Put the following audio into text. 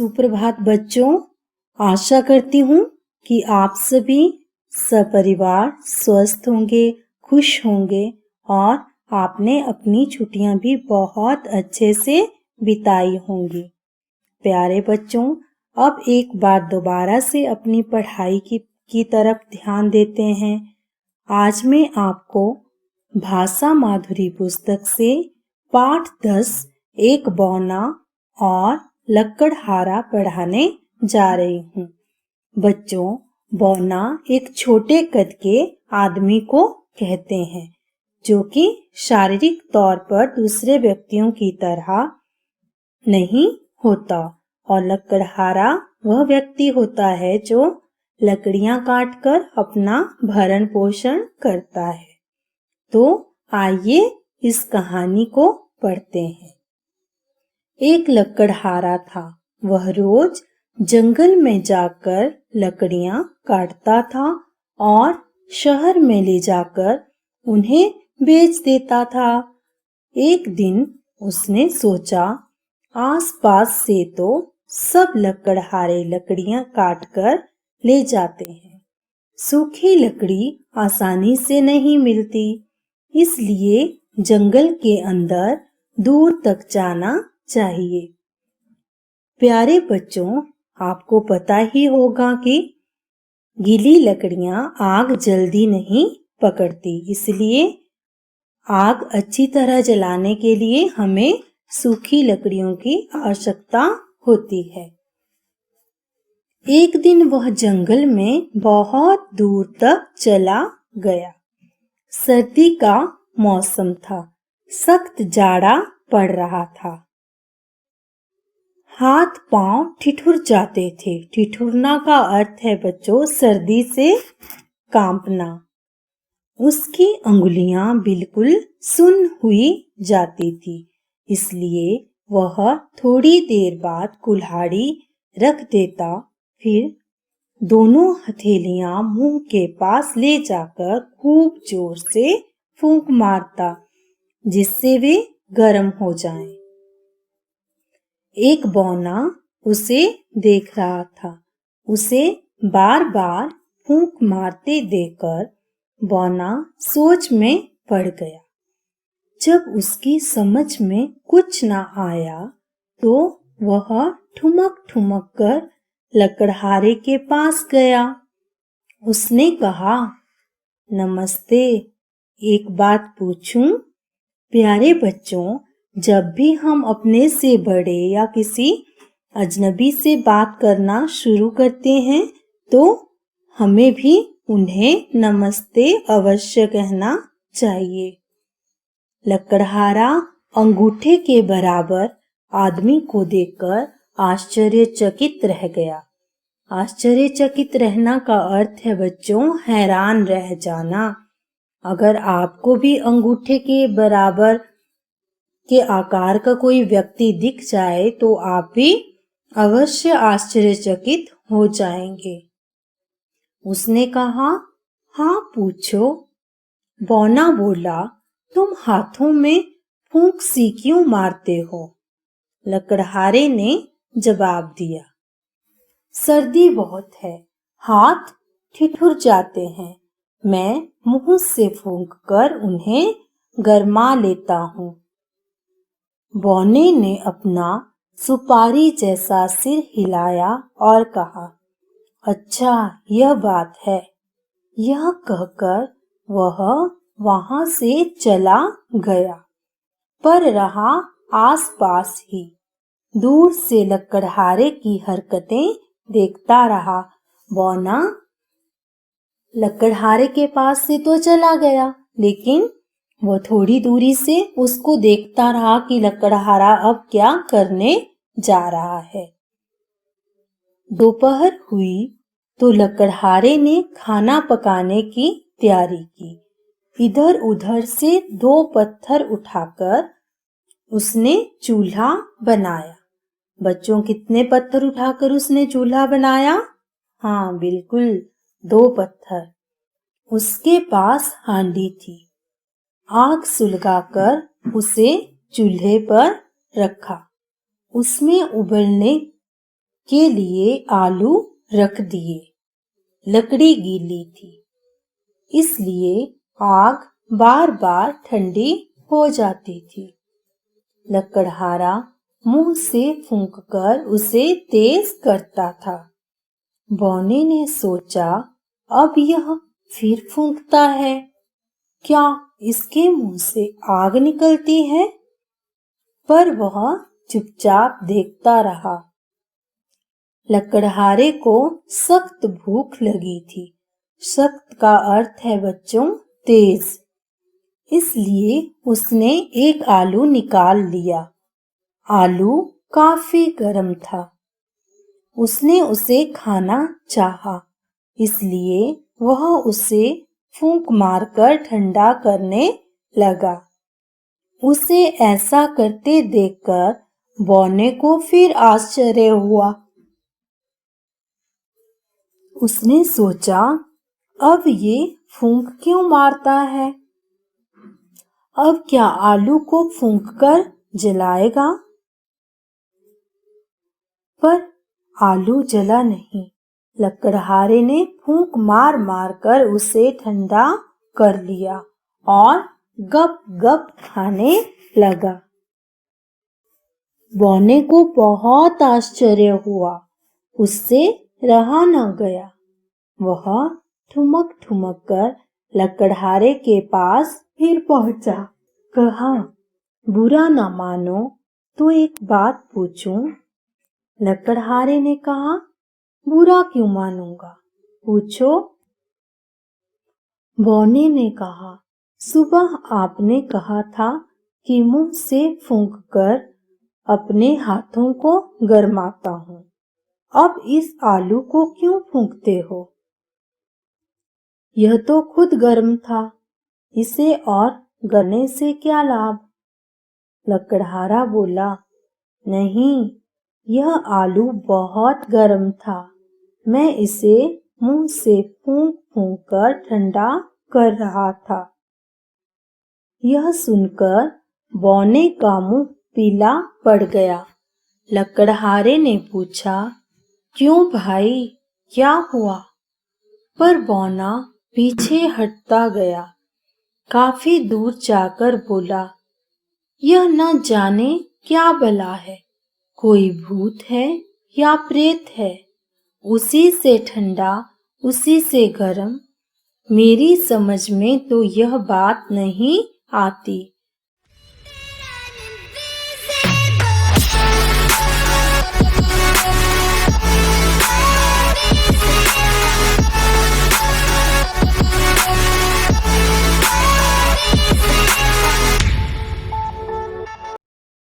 सुप्रभात बच्चों। आशा करती हूँ कि आप सभी सपरिवार स्वस्थ होंगे, खुश होंगे और आपने अपनी छुट्टियां भी बहुत अच्छे से बिताई होंगी। प्यारे बच्चों, अब एक बार दोबारा से अपनी पढ़ाई की तरफ ध्यान देते हैं। आज मैं आपको भाषा माधुरी पुस्तक से पाठ 10 एक बौना और लकड़हारा पढ़ाने जा रही हूँ। बच्चों, बौना एक छोटे कद के आदमी को कहते हैं जो कि शारीरिक तौर पर दूसरे व्यक्तियों की तरह नहीं होता, और लकड़हारा वह व्यक्ति होता है जो लकड़ियां काटकर अपना भरण पोषण करता है। तो आइए इस कहानी को पढ़ते हैं। एक लकड़हारा था। वह रोज जंगल में जाकर लकड़ियां काटता था और शहर में ले जाकर उन्हें बेच देता था। एक दिन उसने सोचा, आसपास से तो सब लकड़हारे लकड़ियां काटकर ले जाते हैं। सूखी लकड़ी आसानी से नहीं मिलती, इसलिए जंगल के अंदर दूर तक जाना चाहिए। प्यारे बच्चों, आपको पता ही होगा कि गीली लकड़ियां आग जल्दी नहीं पकड़ती, इसलिए आग अच्छी तरह जलाने के लिए हमें सूखी लकड़ियों की आवश्यकता होती है। एक दिन वह जंगल में बहुत दूर तक चला गया। सर्दी का मौसम था, सख्त जाड़ा पड़ रहा था। हाथ पांव ठिठुर जाते थे। ठिठुरना का अर्थ है बच्चों सर्दी से कांपना। उसकी अंगुलियां बिल्कुल सुन्न हुई जाती थी, इसलिए वह थोड़ी देर बाद कुल्हाड़ी रख देता, फिर दोनों हथेलियां मुंह के पास ले जाकर खूब जोर से फूंक मारता, जिससे वे गर्म हो जाएं। एक बौना उसे देख रहा था। उसे बार बार फूंक मारते देखकर बौना सोच में पड़ गया। जब उसकी समझ में कुछ न आया तो वह ठुमक ठुमक कर लकड़हारे के पास गया। उसने कहा, नमस्ते, एक बात पूछूं? प्यारे बच्चों, जब भी हम अपने से बड़े या किसी अजनबी से बात करना शुरू करते हैं तो हमें भी उन्हें नमस्ते अवश्य कहना चाहिए। लकड़हारा अंगूठे के बराबर आदमी को देखकर आश्चर्यचकित रह गया। आश्चर्यचकित रहना का अर्थ है बच्चों हैरान रह जाना। अगर आपको भी अंगूठे के बराबर के आकार का कोई व्यक्ति दिख जाए तो आप भी अवश्य आश्चर्यचकित हो जाएंगे। उसने कहा, हाँ पूछो। बौना बोला, तुम हाथों में फूंक सी क्यों मारते हो? लकड़हारे ने जवाब दिया, सर्दी बहुत है, हाथ ठिठुर जाते हैं, मैं मुंह से फूंक कर उन्हें गरमा लेता हूँ। बौने ने अपना सुपारी जैसा सिर हिलाया और कहा, अच्छा यह बात है। यह कहकर वह वहां से चला गया, पर रहा आसपास ही। दूर से लकड़हारे की हरकतें देखता रहा। बौना लकड़हारे के पास से तो चला गया, लेकिन वह थोड़ी दूरी से उसको देखता रहा कि लकड़हारा अब क्या करने जा रहा है। दोपहर हुई तो लकड़हारे ने खाना पकाने की तैयारी की। इधर उधर से 2 पत्थर उठाकर उसने चूल्हा बनाया। बच्चों, कितने पत्थर उठाकर उसने चूल्हा बनाया? हाँ, बिल्कुल 2 पत्थर। उसके पास हांडी थी। आग सुलगाकर उसे चूल्हे पर रखा। उसमें उबलने के लिए आलू रख दिए। लकड़ी गीली थी, इसलिए आग बार बार ठंडी हो जाती थी। लकड़हारा मुंह से फूंककर उसे तेज करता था। बौने ने सोचा, अब यह फिर फूंकता है, क्या इसके मुंह से आग निकलती है? पर वह चुपचाप देखता रहा। लकड़हारे को सख्त भूख लगी थी। सख्त का अर्थ है बच्चों तेज। इसलिए उसने एक आलू निकाल लिया। आलू काफी गर्म था। उसने उसे खाना चाहा, इसलिए वह उसे फूंक मारकर ठंडा करने लगा। उसे ऐसा करते देखकर बौने को फिर आश्चर्य हुआ। उसने सोचा, अब ये फूंक क्यों मारता है? अब क्या आलू को फूंककर जलाएगा? पर आलू जला नहीं। लकड़हारे ने फूंक मार मार कर उसे ठंडा कर लिया और गप गप खाने लगा। बौने को बहुत आश्चर्य हुआ। उससे रहा न गया। वह ठुमक ठुमक कर लकड़हारे के पास फिर पहुंचा। कहा, बुरा न मानो तो एक बात पूछूं? लकड़हारे ने कहा, बुरा क्यों मानूंगा, पूछो। बौने ने कहा, सुबह आपने कहा था कि मुंह से फूंककर अपने हाथों को गरमाता हूँ। अब इस आलू को क्यों फूंकते हो? यह तो खुद गर्म था, इसे और गरने से क्या लाभ? लकड़हारा बोला, नहीं, यह आलू बहुत गर्म था। मैं इसे मुंह से फूंक फूंक कर ठंडा कर रहा था। यह सुनकर बौने का मुंह पीला पड़ गया। लकड़हारे ने पूछा, क्यों भाई, क्या हुआ? पर बौना पीछे हटता गया। काफी दूर जाकर बोला, यह न जाने क्या बला है, कोई भूत है या प्रेत है, उसी से ठंडा उसी से गरम। मेरी समझ में तो यह बात नहीं आती।